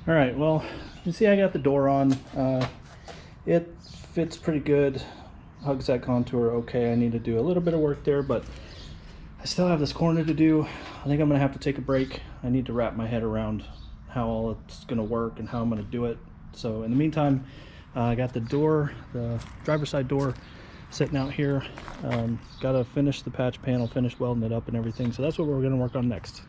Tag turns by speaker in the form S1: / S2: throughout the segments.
S1: All right, well, you see I got the door on. It fits pretty good, hugs that contour okay. I need to do a little bit of work there, but I still have this corner to do. I think I'm gonna have to take a break. I need to wrap my head around how all it's gonna work and how I'm gonna do it. So in the meantime, I got the door, the driver's side door sitting out here. Gotta finish the patch panel, finish welding it up and everything. So that's what we're gonna work on next.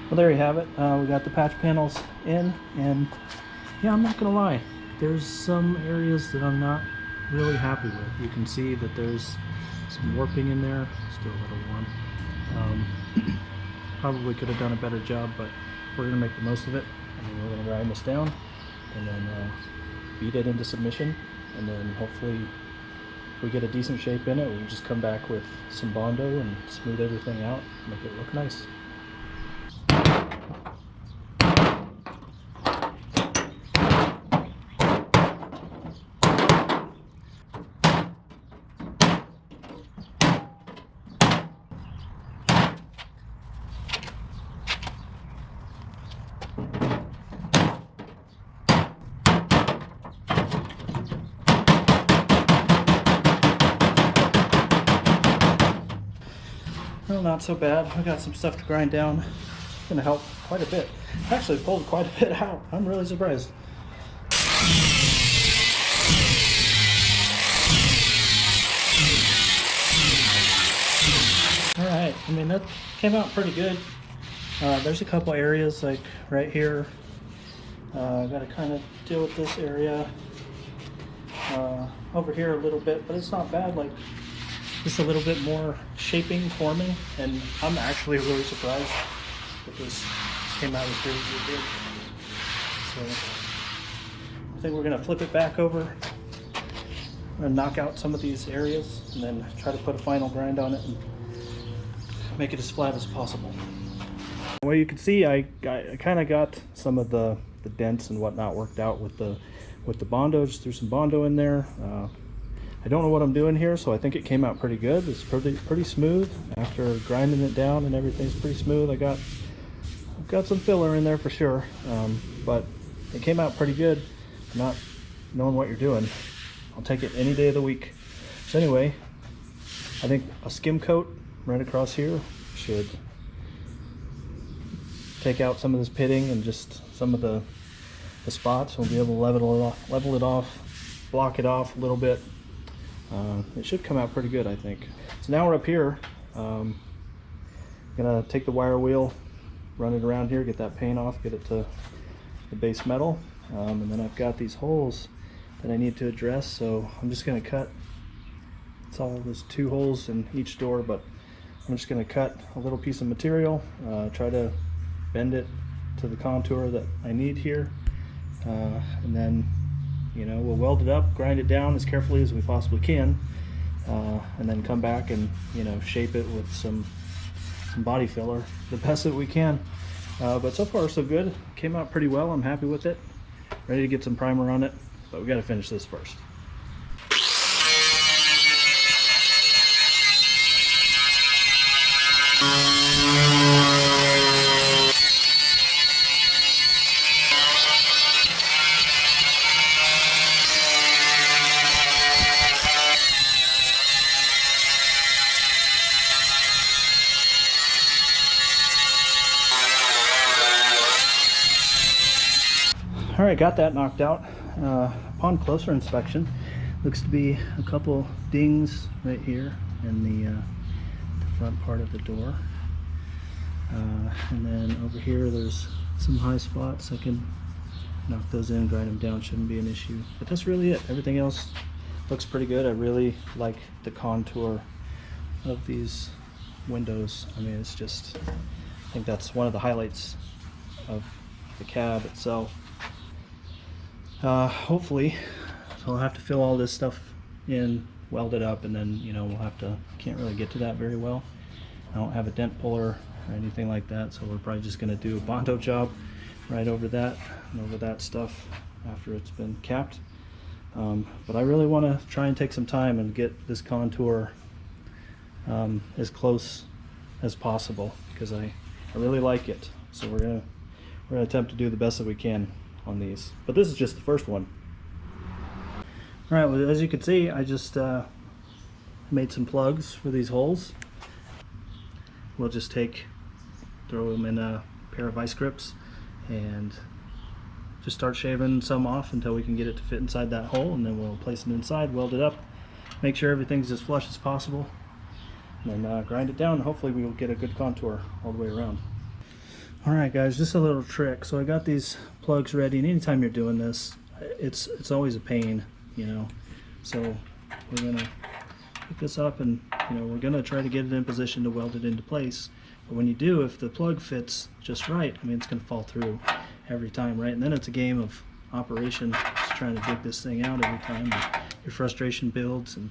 S1: Well, there you have it. We got the patch panels in, and yeah, I'm not gonna lie, there's some areas that I'm not really happy with. You can see that there's some warping in there, still a little warm. Probably could have done a better job, but we're gonna make the most of it, and then we're gonna grind this down and then beat it into submission, and then hopefully if we get a decent shape in it, we can just come back with some Bondo and smooth everything out, make it look nice. Well, not so bad. I got some stuff to grind down. It's gonna help quite a bit. I actually pulled quite a bit out. I'm really surprised. All right, I mean, that came out pretty good. There's a couple areas like right here. I gotta kind of deal with this area. Over here a little bit, but it's not bad. Like, just a little bit more shaping, forming, and I'm actually really surprised that this came out as good as it did. So I think we're gonna flip it back over. I'm gonna knock out some of these areas and then try to put a final grind on it and make it as flat as possible. Well, you can see I kind of got some of the dents and whatnot worked out with the Bondo. Just threw some Bondo in there. I don't know what I'm doing here, so I think it came out pretty good. It's pretty smooth. After grinding it down and everything's pretty smooth. I've got some filler in there for sure, but it came out pretty good. Not knowing what you're doing, I'll take it any day of the week. So anyway, I think a skim coat right across here should take out some of this pitting and just some of the spots. We'll be able to level it off, block it off a little bit. It should come out pretty good, I think. So now we're up here. Gonna take the wire wheel, run it around here, get that paint off, get it to the base metal, and then I've got these holes that I need to address. So I'm just gonna cut. It's all there's 2 holes in each door, but I'm just gonna cut a little piece of material, try to bend it to the contour that I need here, and then, you know, we'll weld it up, grind it down as carefully as we possibly can, and then come back and, you know, shape it with some body filler the best that we can. But so far so good. Came out pretty well. I'm happy with it. Ready to get some primer on it, but we got to finish this first. All right, got that knocked out. Upon closer inspection, looks to be a couple dings right here in the front part of the door. And then over here there's some high spots. I can knock those in, grind them down, shouldn't be an issue. But that's really it. Everything else looks pretty good. I really like the contour of these windows. I mean, it's just, I think that's one of the highlights of the cab itself. Hopefully, so I'll have to fill all this stuff in, weld it up, and then, you know, we'll have to, can't really get to that very well. I don't have a dent puller or anything like that, so we're probably just going to do a Bondo job right over that and over that stuff after it's been capped. But I really want to try and take some time and get this contour as close as possible, because I really like it. So we're gonna attempt to do the best that we can on these. But this is just the first one. All right, well, as you can see, I just made some plugs for these holes. We'll just throw them in a pair of vice grips and just start shaving some off until we can get it to fit inside that hole, and then we'll place it inside, weld it up, make sure everything's as flush as possible, and then grind it down, and hopefully we will get a good contour all the way around. Alright guys, just a little trick. So I got these plugs ready, and anytime you're doing this, it's always a pain, you know. So we're gonna pick this up, and you know, we're gonna try to get it in position to weld it into place. But when you do, if the plug fits just right, I mean, it's gonna fall through every time, right? And then it's a game of operation, just trying to dig this thing out every time. And your frustration builds, and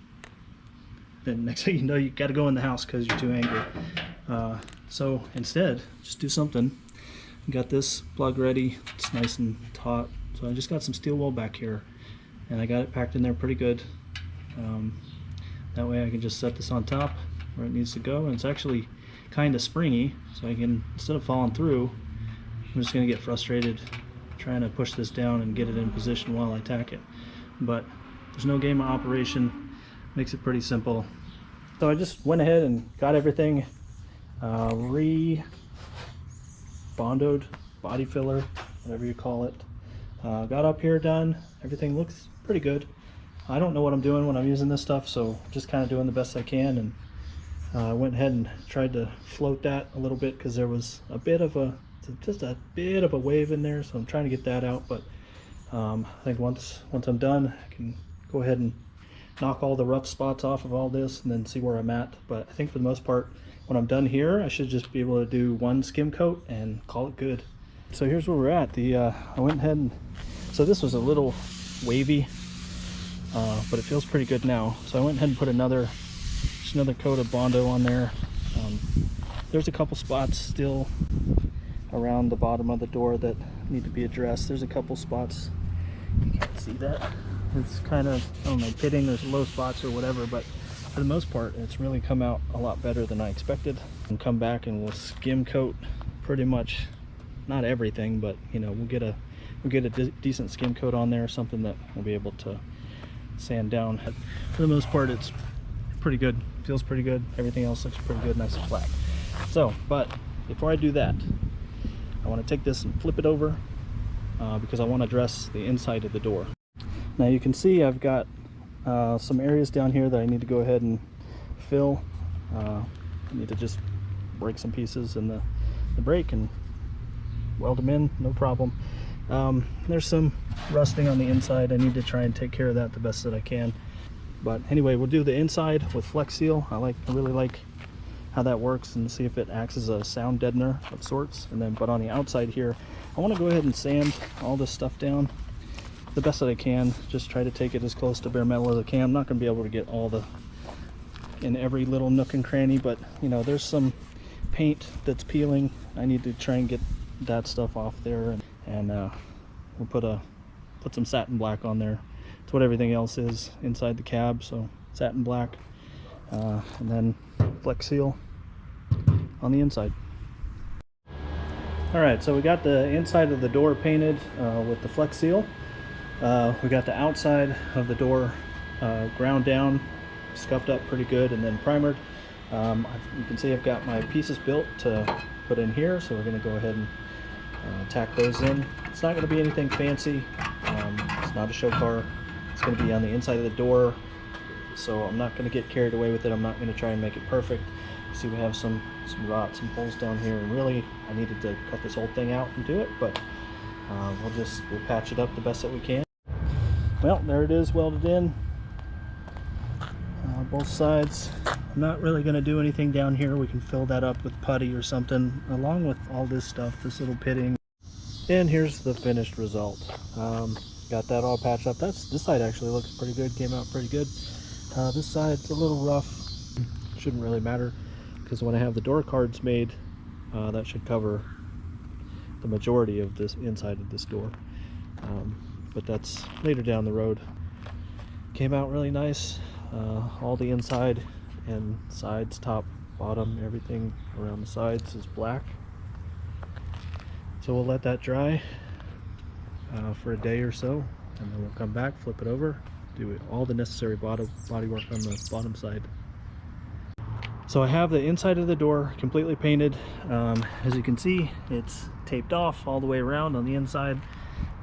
S1: then next thing you know, you got to go in the house because you're too angry. So instead, just do something. Got this plug ready. It's nice and taut. So I just got some steel wool back here, and I got it packed in there pretty good. That way I can just set this on top where it needs to go, and it's actually kind of springy, so I can, instead of falling through, I'm just going to get frustrated trying to push this down and get it in position while I tack it. But there's no game of operation, makes it pretty simple. So I just went ahead and got everything re-bondoed, body filler, whatever you call it. Got up here done, everything looks pretty good. I don't know what I'm doing when I'm using this stuff, so just kind of doing the best I can, and went ahead and tried to float that a little bit because there was a bit of a, just a bit of a wave in there, so I'm trying to get that out. But I think once I'm done, I can go ahead and knock all the rough spots off of all this and then see where I'm at. But I think for the most part, when I'm done here, I should just be able to do one skim coat and call it good. So here's where we're at. I went ahead and, so this was a little wavy, but it feels pretty good now. So I went ahead and put just another coat of Bondo on there. There's a couple spots still around the bottom of the door that need to be addressed. There's a couple spots, you can't see that. It's kind of, I don't know, pitting, there's low spots or whatever, but for the most part, it's really come out a lot better than I expected. And come back and we'll skim coat pretty much, not everything, but you know, we'll get a decent skim coat on there, something that we'll be able to sand down. For the most part, it's pretty good, feels pretty good. Everything else looks pretty good, nice and flat. So, but before I do that, I want to take this and flip it over because I want to address the inside of the door. Now you can see I've got some areas down here that I need to go ahead and fill. I need to just break some pieces in the brake and weld them in, no problem. There's some rusting on the inside. I need to try and take care of that the best that I can. But anyway, we'll do the inside with Flex Seal. I really like how that works, and see if it acts as a sound deadener of sorts. And then, but on the outside here, I want to go ahead and sand all this stuff down the best that I can. Just try to take it as close to bare metal as I can. I'm not going to be able to get all in every little nook and cranny, but you know, there's some paint that's peeling. I need to try and get that stuff off there, and we'll put some satin black on there. It's what everything else is inside the cab, so satin black, and then Flex Seal on the inside. All right, so we got the inside of the door painted with the Flex Seal. We got the outside of the door ground down, scuffed up pretty good, and then primered. You can see I've got my pieces built to put in here, so we're going to go ahead and tack those in. It's not going to be anything fancy. It's not a show car. It's going to be on the inside of the door, so I'm not going to get carried away with it. I'm not going to try and make it perfect. See, we have some rot, some holes down here, and really I needed to cut this whole thing out and do it, but we'll patch it up the best that we can. Well, there it is, welded in, both sides. I'm not really going to do anything down here. We can fill that up with putty or something, along with all this stuff, this little pitting. And here's the finished result. Got that all patched up. This side actually looks pretty good, came out pretty good. This side's a little rough. Shouldn't really matter, because when I have the door cards made, that should cover the majority of this inside of this door. But that's later down the road. Came out really nice. All the inside and sides, top, bottom, everything around the sides is black. So we'll let that dry for a day or so, and then we'll come back, flip it over, do all the necessary body work on the bottom side. So I have the inside of the door completely painted. As you can see, it's taped off all the way around on the inside.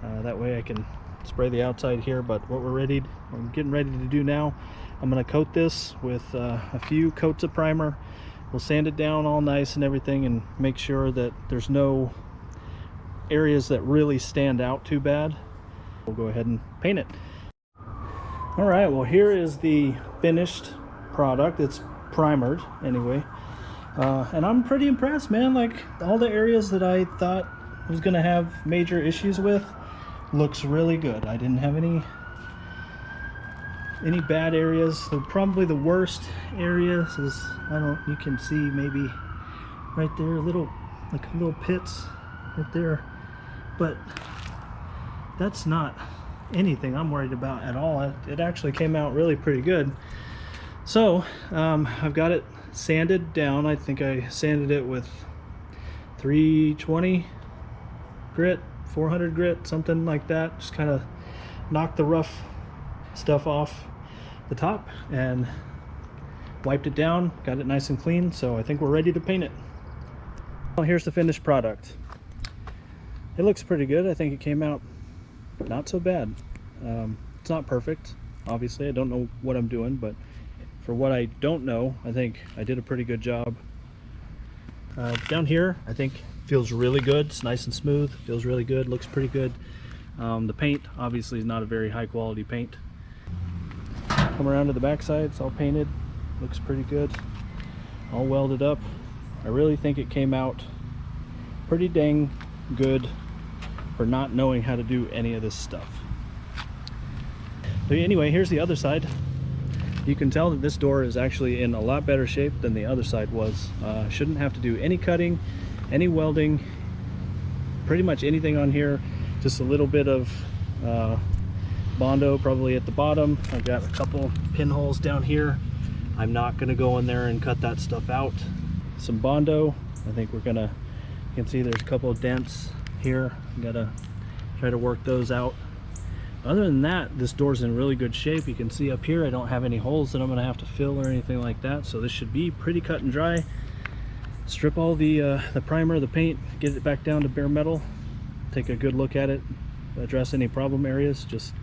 S1: That way I can spray the outside here. But what we're getting ready to do now, I'm going to coat this with a few coats of primer. We'll sand it down all nice and everything, and make sure that there's no areas that really stand out too bad. We'll go ahead and paint it. All right, well, here is the finished product. It's primered anyway, and I'm pretty impressed, man. Like, all the areas that I thought was gonna have major issues with looks really good. I didn't have any bad areas. Probably the worst areas is, you can see maybe right there, little pits right there, but that's not anything I'm worried about at all. It actually came out really pretty good. So I've got it sanded down. I think I sanded it with 320 grit, 400 grit, something like that. Just kind of knocked the rough stuff off the top and wiped it down, got it nice and clean. So I think we're ready to paint it. Well, here's the finished product. It looks pretty good. I think it came out not so bad. It's not perfect, obviously. I don't know what I'm doing, but for what I don't know, I think I did a pretty good job. Down here, I think feels really good. It's nice and smooth, feels really good, looks pretty good. The paint obviously is not a very high quality paint. Come around to the back side, it's all painted, looks pretty good, all welded up. I really think it came out pretty dang good for not knowing how to do any of this stuff. But anyway, here's the other side. You can tell that this door is actually in a lot better shape than the other side was. Shouldn't have to do any cutting, any welding, pretty much anything on here. Just a little bit of Bondo probably at the bottom. I've got a couple pinholes down here. I'm not gonna go in there and cut that stuff out. Some Bondo. I think we're gonna, you can see there's a couple of dents here. I gotta try to work those out. Other than that, this door's in really good shape. You can see up here I don't have any holes that I'm gonna have to fill or anything like that, so this should be pretty cut and dry. Strip all the primer, the paint, get it back down to bare metal, take a good look at it, address any problem areas, just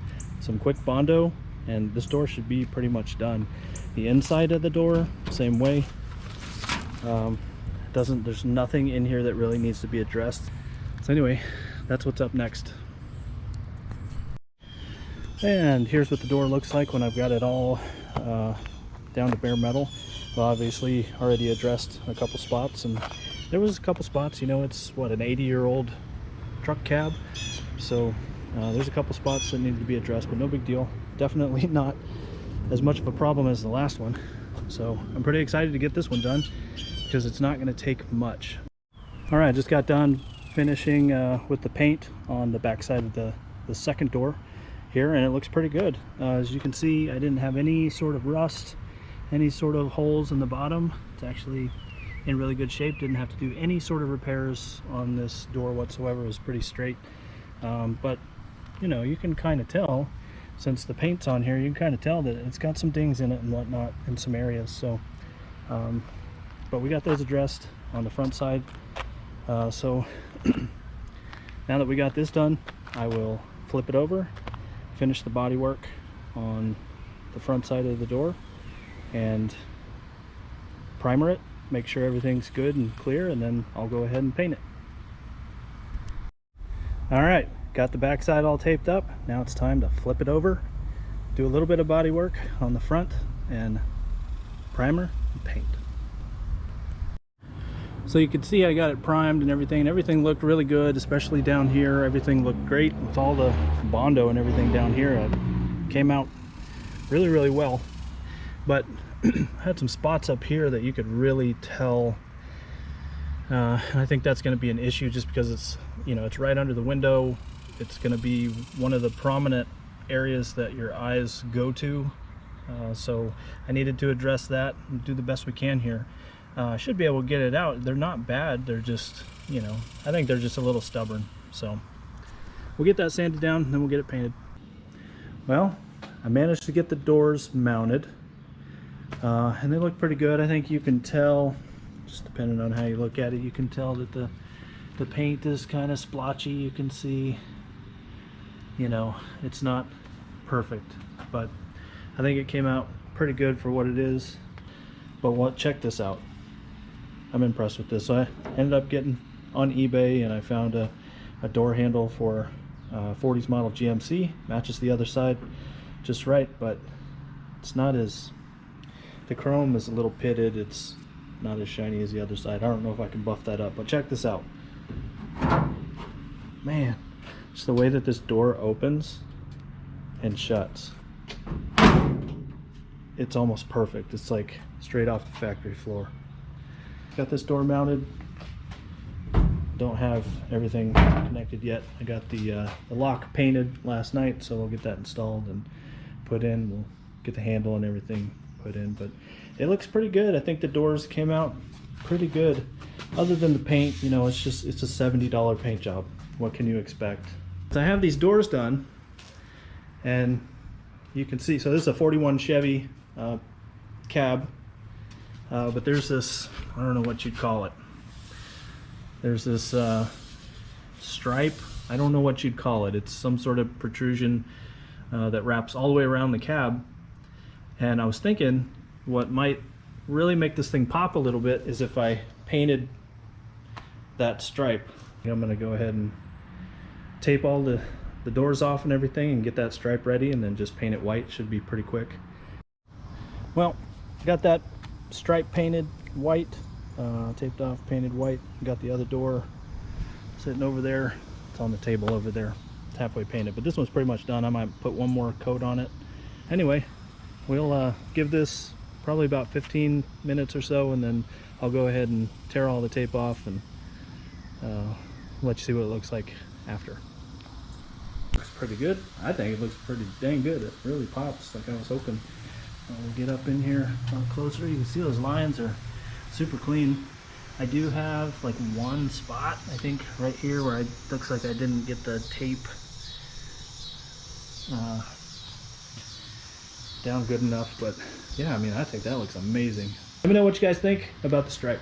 S1: some quick Bondo, and this door should be pretty much done. The inside of the door, same way. There's nothing in here that really needs to be addressed. So anyway, that's what's up next. And here's what the door looks like when I've got it all down to bare metal. Well, obviously already addressed a couple spots, and there was a couple spots, you know, it's what, an 80-year-old truck cab, so there's a couple spots that needed to be addressed, but no big deal. Definitely not as much of a problem as the last one. So I'm pretty excited to get this one done, because it's not going to take much. All right, just got done finishing with the paint on the back side of the second door here, and it looks pretty good. As you can see, I didn't have any sort of rust, any sort of holes in the bottom. It's actually in really good shape. Didn't have to do any sort of repairs on this door whatsoever. It was pretty straight. But you know, you can kind of tell, since the paint's on here, you can kind of tell that it's got some dings in it and whatnot in some areas. So but we got those addressed on the front side. So now that we got this done, I will flip it over, finish the body work on the front side of the door, and primer it make sure everything's good and clear, and then I'll go ahead and paint it. All right, got the backside all taped up. Now it's time to flip it over, do a little bit of body work on the front, and primer and paint. So you can see I got it primed and everything looked really good, especially down here. Everything looked great with all the Bondo and everything down here. It came out really well, but I had some spots up here that you could really tell, and I think that's going to be an issue just because it's, you know, it's right under the window. It's going to be one of the prominent areas that your eyes go to, so I needed to address that and do the best we can here. I should be able to get it out. They're not bad, they're just, you know, I think they're just a little stubborn. So we'll get that sanded down and then we'll get it painted. Well, I managed to get the doors mounted, and they look pretty good. I think you can tell, just depending on how you look at it, you can tell that the paint is kind of splotchy. You can see, you know, it's not perfect, but I think it came out pretty good for what it is. But check this out. I'm impressed with this. So I ended up getting on eBay and I found a door handle for 40s model GMC. Matches the other side just right, but it's not as, the chrome is a little pitted. It's not as shiny as the other side. I don't know if I can buff that up, but check this out. Man, just the way that this door opens and shuts, it's almost perfect. It's like straight off the factory floor. Got this door mounted. Don't have everything connected yet. I got the lock painted last night, so we'll get that installed and put in. We'll get the handle and everything put in, but it looks pretty good. I think the doors came out pretty good. Other than the paint, you know, it's a $70 paint job. What can you expect? So I have these doors done, and you can see, so this is a 41 Chevy cab, but there's this, I don't know what you'd call it. There's this stripe. I don't know what you'd call it. It's some sort of protrusion that wraps all the way around the cab. And I was thinking what might really make this thing pop a little bit is if I painted that stripe. I'm going to go ahead and tape all the doors off and everything and get that stripe ready, and then just paint it white. Should be pretty quick. Well, got that stripe painted white, taped off, painted white. Got the other door sitting over there. It's on the table over there. It's halfway painted, but this one's pretty much done. I might put one more coat on it. Anyway, we'll give this probably about 15 minutes or so, and then I'll go ahead and tear all the tape off and let you see what it looks like after. Looks pretty good. I think it looks pretty dang good. It really pops like I was hoping. We'll get up in here a little closer. You can see those lines are super clean. I do have like one spot, I think right here, where it looks like I didn't get the tape down good enough, but yeah, I mean, I think that looks amazing. Let me know what you guys think about the stripe.